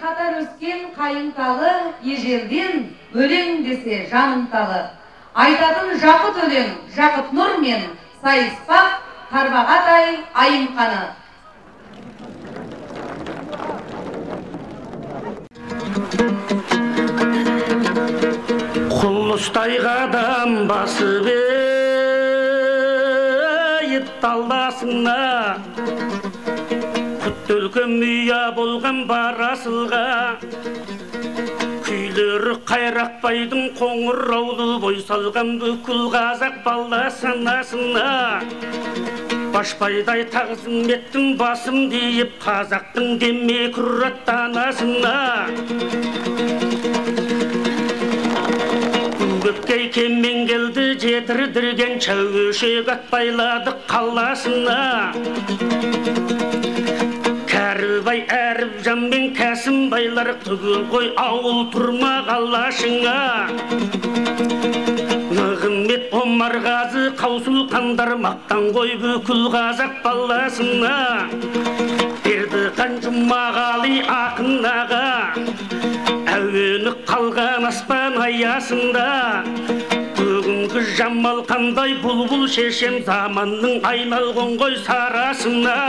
қатар өскен қайыңталы, ежелден өлең десе жанымталы. Айтатын жақыт өлең, жақыт нұр мен сайыспақ қарбағатай айымқаны. Құлыстай қадам басып талдасына, күттілкім үйя болған бар асылға, күйлері қайрақбайдың қоңыраулы бой салған бүкіл қазақ баласынасына, башбайдай тағзым еттім басым дейіп қазақтың деме күраттанасына. Көккей кеммен келді жетірдірген чәуешек атбайладық қаласына. Кәрібай әріп жаммен кәсім байлар түгіл қой ауыл тұрма қалашыңа. Нығымет Омарғазы қаусыл қандар мақтан қой бүкіл қазақ баласына. Бердіқан Жұмағали ақын аға, әуені қалған аспан аясында. Бүгінгі жамал қандай бұлбұл шешем заманның айналған ғой сарасына.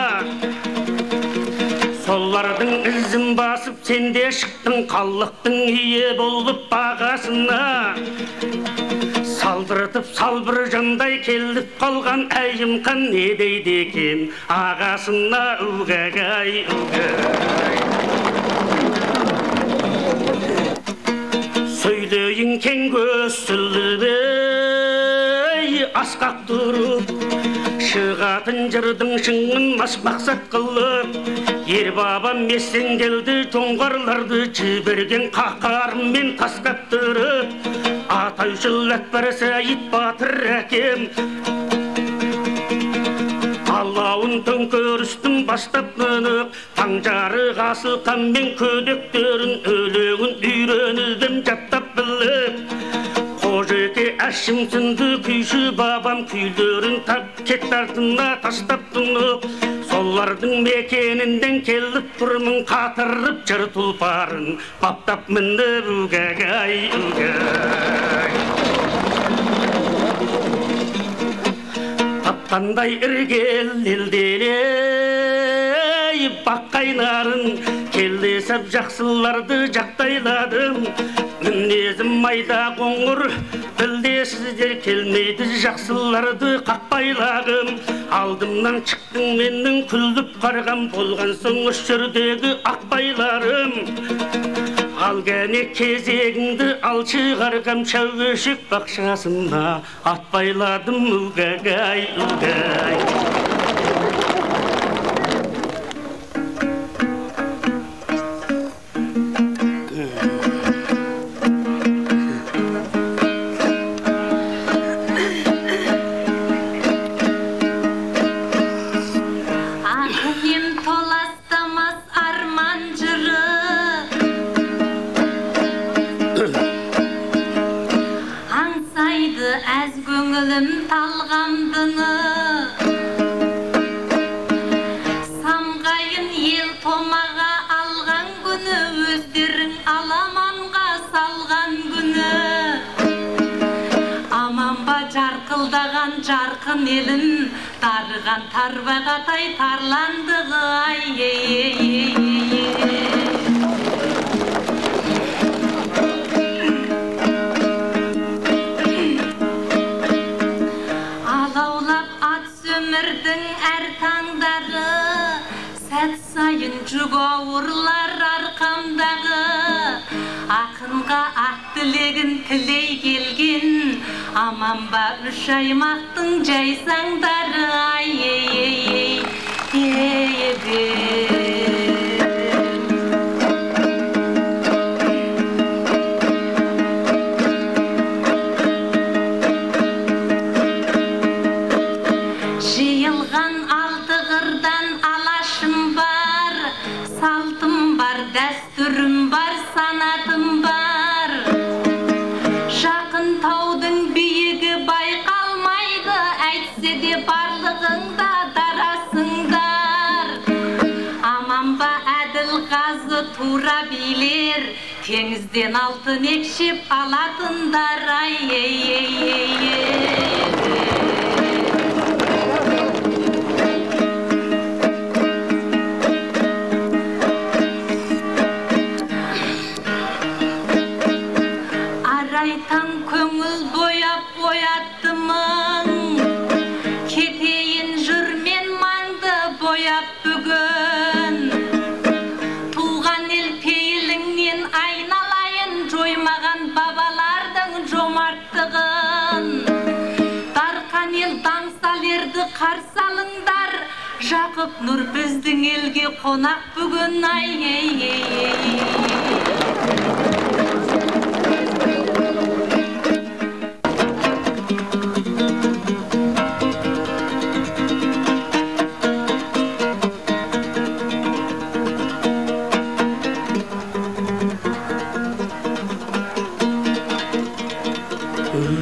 Солардың ізін басып сенде шықтың қаллықтың ие болып бағасына. Салдыртып салбыр жандай келіп қалған әйімқан не дейді екен ағасына үгәгәй үгәй. Сөйлейін кен көсілбей асқақ тұрып, шығатын жырдың шыңын мақсат қылып, ер бабам местен келді жоңғарларды жіберген қақарымен тастап тұрып, Атайшыл Әкбар Сәйіт батыр әкем Аллауын төңкерістің бастап мініп, таңжары ғасылқан мен көдектерін өлеңін үйренілдім жаттап біліп. Қожеке әшімсінді күйші бабам күйлерін тап кет артына тастап тұнып, солардың мекенінден келіп тұрмын қатырып жыр тұлпарын баптап мініп үгәгәй үгәй. Тапқандай іргел елделей бақ қайнарын келдесіп жақсыларды жақтайладым. Мінезім майда қоңыр білдесіздер келмейді жақсыларды қақпайладым. Алдымнан шықтың менің күлдіп қарғам болған соң үшірдегі ақбайларым. Ал кәне кезегіңді ал шығарғам шәуешек бақшасында атбайладым үгәгәй үгәй. Самғайын ел томаға алған күні, өздерің аламанға салған күні. Аман ба жарқылдаған жарқын елін, тарыған тарбағатай тарландығы ай. Сайын жүк ауырлар арқамдағы, ақынға ақ тілегін тілей келген, аман ба үш аймақтың жайсаңдары ай. Жиылған алты қырдан алашым бар, салтым бар, дәстүрім бар, санатым бар. Жақын таудың биігі байқалмайды, әйтсе де барлығыңда дарасыңдар. Аман ба әділ қазы тура билер, теңізден алтын екшеп алатындар Арайтан көңіл бояп бояттымын, кетейін жүрмен маңды бояп бүгін. Туған ел пейіліңнен айналайын, жоймаған бабалардың жомарттығын. Дарқан ел даңсалерді қарсы алыңдар, Жақып Нұр біздің елге қонақ бүгін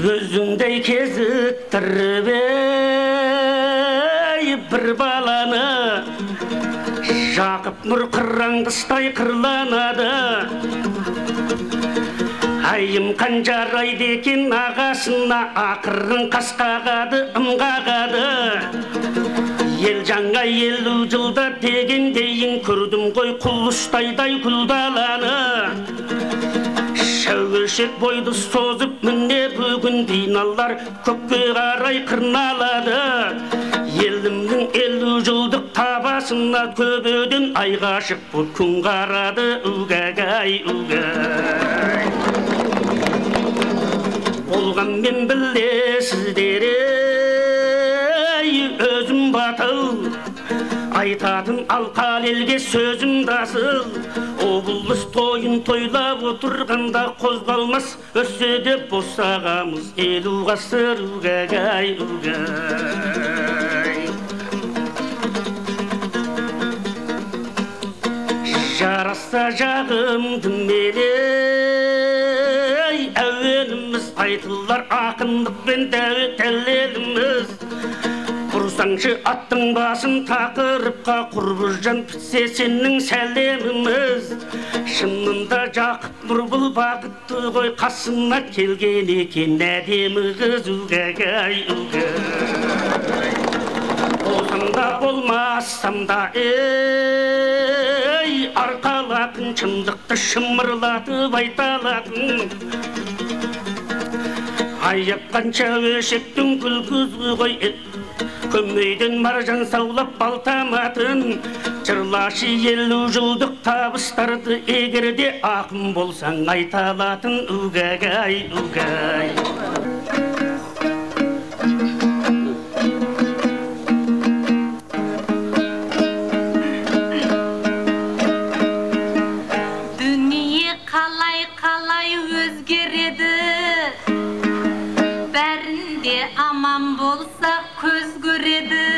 Өзіңдей кезіктіріп бір баланы, Жақып Нұр қыраңғыстай қырланады. Айым қанжарайды екен ағасына, ақырын қасқағады, ымғағады. Ел жаңа 50 жылда дегендейін, көрдім ғой құлыстайдай күлдаланы. Шәуешек бойды созып міне бүгін биналар көкке қарай қырналады. Елімнің 50 жылдық табасына көбеден айға шықпы күн қарады. Угагай, угай. Болған мен білесіздер, өзім батыл, айтатын алқал елге сөзім дасыл. Облыс тойын тойлап отырғанда қозғалмас өссе деп босағамыз 50 ғасыр. Угагай, угай. Жараса жағымды меней, әуеніміз айтылар ақындықпен тәуетелеліміз. Құрсаңшы аттың басын тақырыпқа, құрбыжан пітсе сенің сәлеміміз. Шынында Жақып Нұр бұл бақытты ғой, қасына келген екен әдемі қыз. Угагай, угай. Болсам да болмасам да арқалатын, шындықты шымырлатып айталатын. Аяпқанша өшектің күлкізі ғой, көмейден маржан саулап балтаматын. Жырлашы 50 жылдық табыстарды, егерде ақын болсаң айталатын. Угагай, угай. Дүние қалай өзгереді, бәрінде аман болса көз көреді.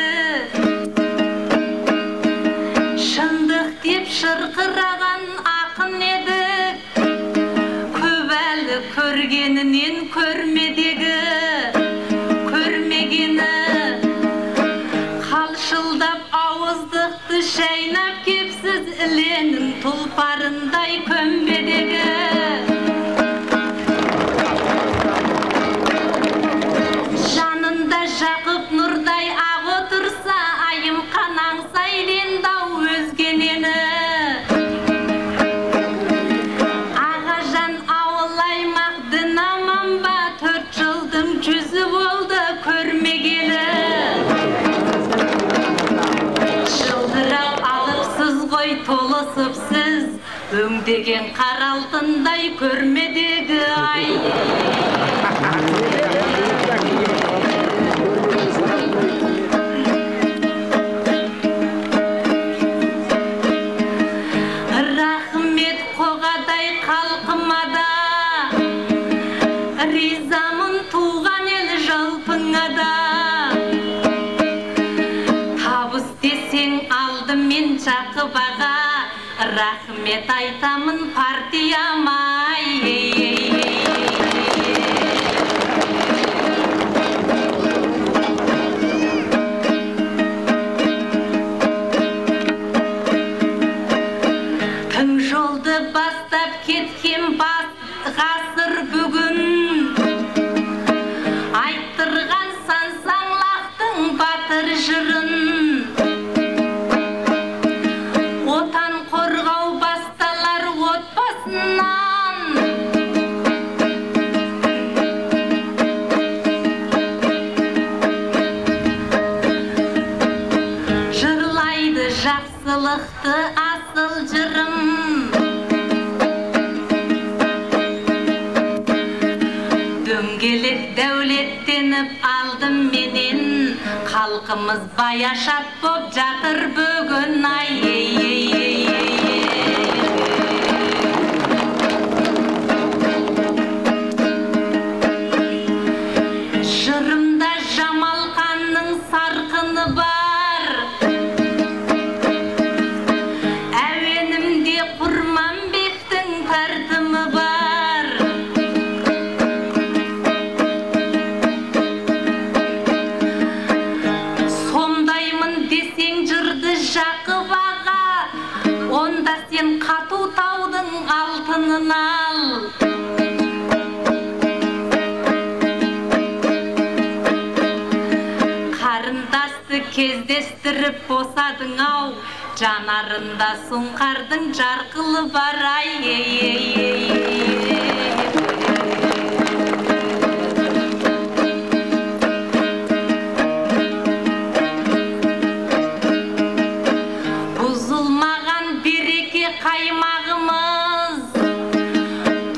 Шындық деп шырқыраған ақын едік, көп әлі көргенінен көрмедегі. Көрмегені қалшылдап ауыздықты шайнап кепсіз іленің тұлпарындай көмбедегі. Жанында Жақып Нұрдай ақ отырса, айым қанаң сайлендау өзгенені. Ағажан ауыл аймақ дін аман ба, 4 жылдың 100 болды көрмегелі. Жылдырап алыпсыз ғой толысыпсыз, өңдеген қара алтындай көрмедегі ай. Рахмет қоғадай қалқымада, ризамын туған ел жалпыңада. Табыс десең алдымен Жақып аға, рахмет айтамын партияма. Тың жолды бастап кеткен ғасыр бүгін айттырған сансаңлақтың батыр жырын отан қорғау басталар отбасынан жырлайды жақсылықты асыл жырым дөңгелек дәулеттеніп алдым менен халқымыз баяшат боп жатыр бүгін ай жырымда Жамалқанның сарқыны бар әуенімде Құрманбектің тартымы бар сомдаймын десең жырды Жақып аға онда сен қату таудың алтынын ал қарындасты кездестіріп босадың ау жанарында сұңқардың жарқылы бар ай бұзылмаған береке қаймағымыз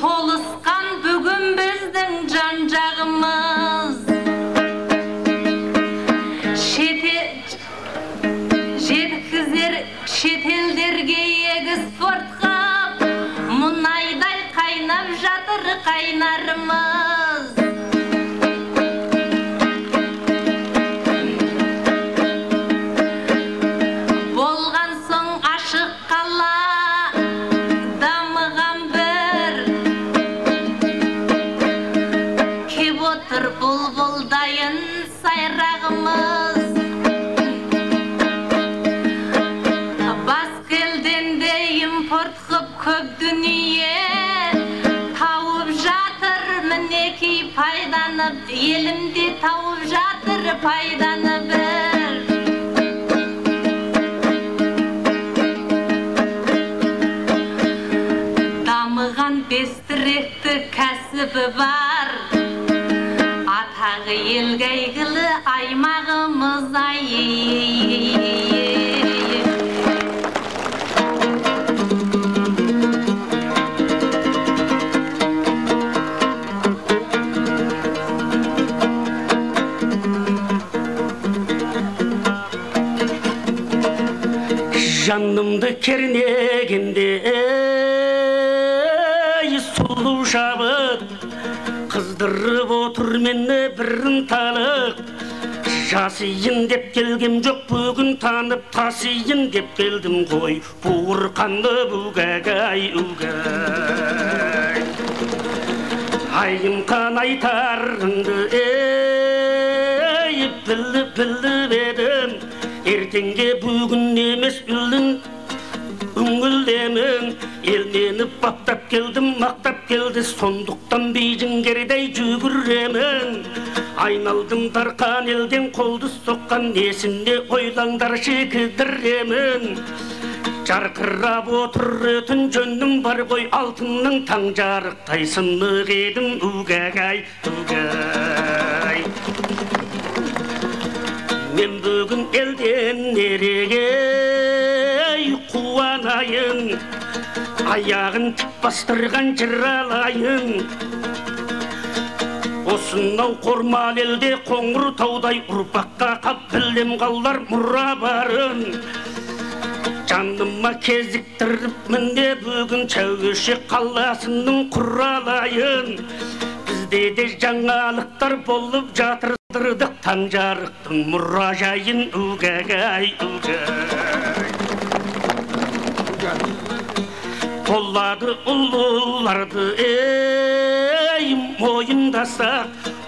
толысқан бүгін біздің жан жағымыз жеткізер шетелдерге экспорт қып мұнайдай қайнап жатыр қайнарымыз болған соң ашық қала дамыған бір кеп отыр бұлбұлдайын сайрағымыз басқа елден де импорт қып көп дүние тауып жатыр мінекей пайданы елімде тауып жатыр пайданы бір дамыған бестіректі кәсібі бар атағы елге әйгілі аймағымыз ай жанымды кернегенде сұлу шабыт қыздырып отыр мені бірін талық жасайын деп келгем жоқ бүгін танып тасайын деп келдім ғой буырқанды угәй айым қан айтарыңды біліп едім ертеңге бүгін емес үлін үңілдемін ел мені баптап келдім мақтап келді сондықтан бейжіңгердей жүгіремін айналдым дарқан елден қолды соққан несінде ойлаңдаршы кідіремін жарқырап отыр өтін жөнім бар ғой алтынның таң жарықтай сынық едім угәй мен бүгін елден нереге қуанайын аяғын тік бастырған жыралайын осынау қормал елде қоңыр таудай ұрпаққа қап білем қалар мұра барын жаныма кезіктіріп міне бүгін Чәуешек қаласының құралайын бізде де жаңалықтар болып жатырдық таң жарықтың мұражайын угәй болады ұлыларды мойындаса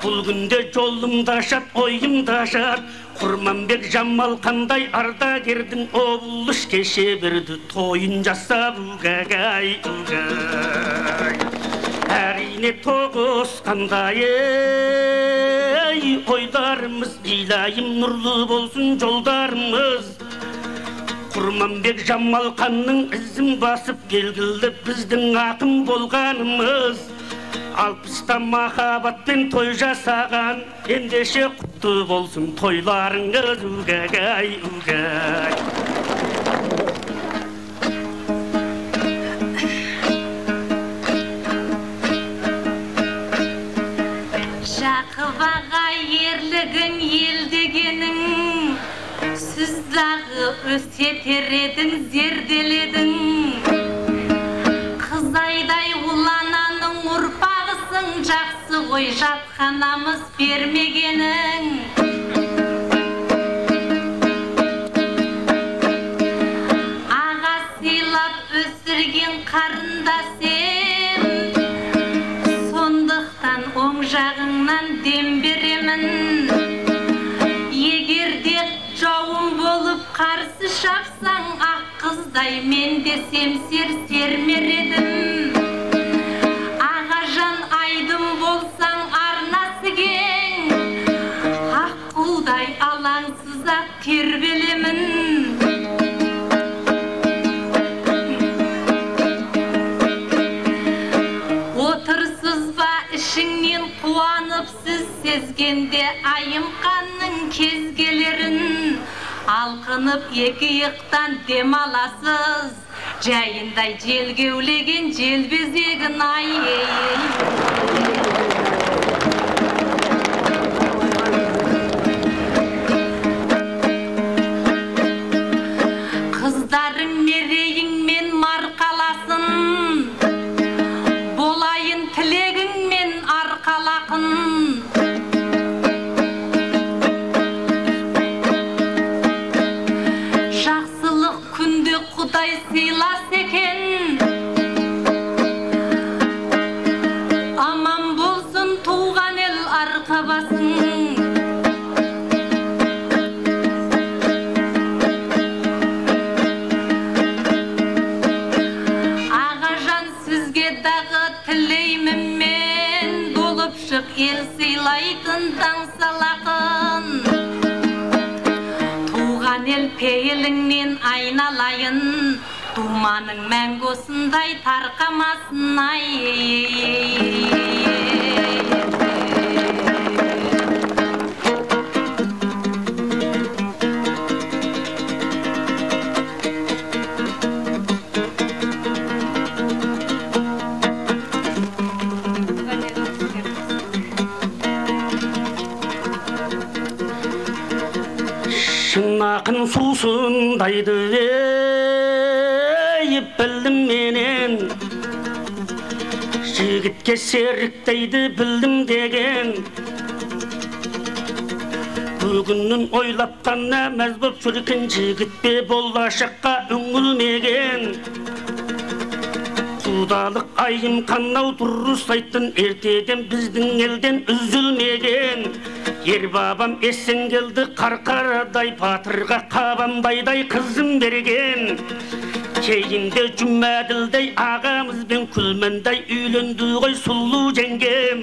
бұл күнде жолымда шат ойымда шат Құрманбек Жамал қандай ардагердің облыс кеше берді тойын жасап угагай угай. Әрине тоғыз қандай ойларымыз дилайым нұрлы болсын жолдарымыз. Құрманбек Жамал қанның ізін басып келгілді біздің ақын болғанымыз. 60-та махаббатпен той жасаған, ендеше құтты болсын тойларыңыз угагай угай. Жақып аға ерлігің ел дегенің, сіз дағы өсетер едің зерделедің. Қызайдай ұлананың ұрпағысың, жақсы ғой жатқанамыз бермегенің. Аға сыйлап өсірген қарындасым, сондықтан оң жағыңнан дем беремін. Егерде жауым болып қарсы шапсаң, ақ қыздай мен десем сермередім. Ағажан айдым болсаң арнасы кең, ақ құлдай алаңсыз ақ тербелемін. Отырсыз ба ішіңнен қуанып сіз сезгенде айымқанның кезгелерін, алқынып екі иықтан дем аласыз, жайындай желгеулеген желбезегін Қыздарың мерейіңмен марқаласын, болайын тілегіңмен арқалақын. Жақсылық күнде Құдай сыйлас екен, аман болсын туған ел арқа басың. Ағажан сізге дағы тілеймін мен, болып шық ел сыйлайтын таңсалақын. Туған ел пейіліңнен айналайын, думаның мәңгі осындай тарқамасын Шын ақын сусындайды білдім менен, жігітке серіктейді білдім деген. Бүгіннің ойлап қана мәз боп жүрген жігітпе болашаққа үңілмеген. Құдалық айым қанау дұрыс айттың, ертеден біздің елден үзілмеген. Ер бабам есен келді қарқарадай, батырға қабанбайдай қызым берген. Кейінде Жұмаділдей ағамызбен күлмендей үйленді ғой сұлу жеңгем.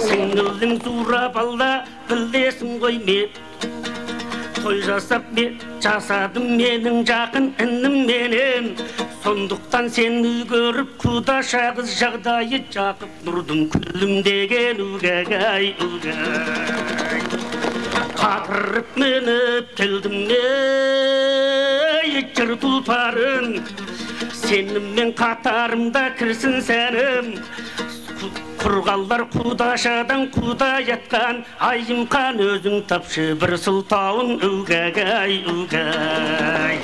Сіңілдің зурап алла білесің ғой мен, той жасап жасадым менің жақын інім менен. Сондықтан сені көріп құдаша қыз жағдайы жақып нұрдың күлімдеген угагай угай. Қатырып меніп келдім жыр тұлпарын, сеніммен қатарымда кірсін сәнім. Құрғалдар құдашадан құдай атқан, айымқан өзің тапшы бір сылтауын угагай угай.